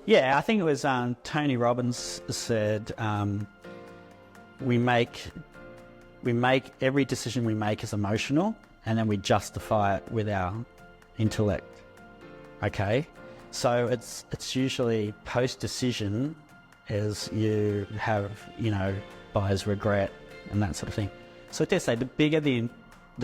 Yeah, I think it was Tony Robbins said we make every decision we make is emotional, and then we justify it with our intellect. Okay, so it's usually post decision as you have buyer's regret and that sort of thing. So I dare say the bigger the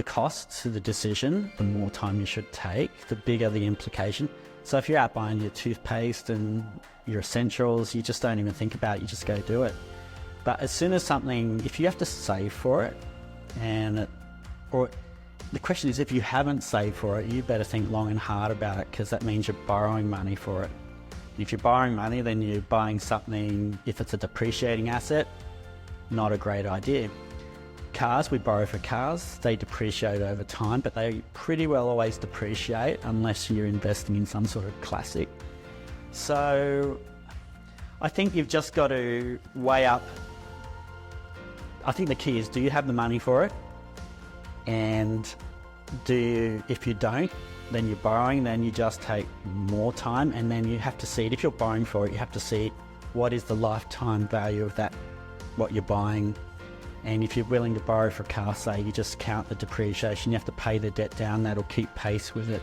cost to the decision, the more time you should take, the bigger the implication. So if you're out buying your toothpaste and your essentials, you just don't even think about it, you just go do it. But as soon as something, if you have to save for it, or the question is, if you haven't saved for it, you better think long and hard about it, because that means you're borrowing money for it. If you're borrowing money, then you're buying something, if it's a depreciating asset, not a great idea. Cars, we borrow for cars, they depreciate over time, but they pretty well always depreciate unless you're investing in some sort of classic. So I think you've just got to weigh up. I think the key is, do you have the money for it? And if you don't, then you're borrowing, then you just take more time, and then you have to see it. If you're borrowing for it, you have to see what is the lifetime value of that, what you're buying. And if you're willing to borrow for a car, say, you just count the depreciation, you have to pay the debt down, that'll keep pace with it,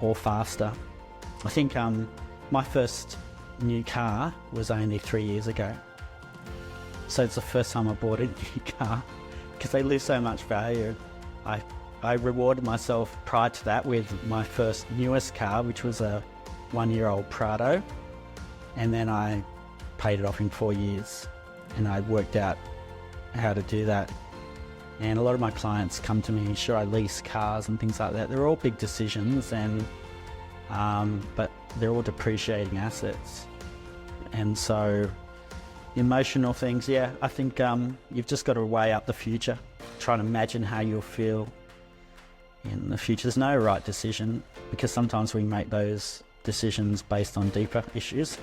or faster. I think my first new car was only 3 years ago. So it's the first time I bought a new car, because they lose so much value. I rewarded myself prior to that with my first newest car, which was a 1-year-old Prado, and then I paid it off in 4 years, and I worked out how to do that. And a lot of my clients come to me, sure, I lease cars and things like that. They're all big decisions, and but they're all depreciating assets. And so emotional things, yeah, I think you've just got to weigh up the future, try and imagine how you'll feel in the future. There's no right decision, because sometimes we make those decisions based on deeper issues.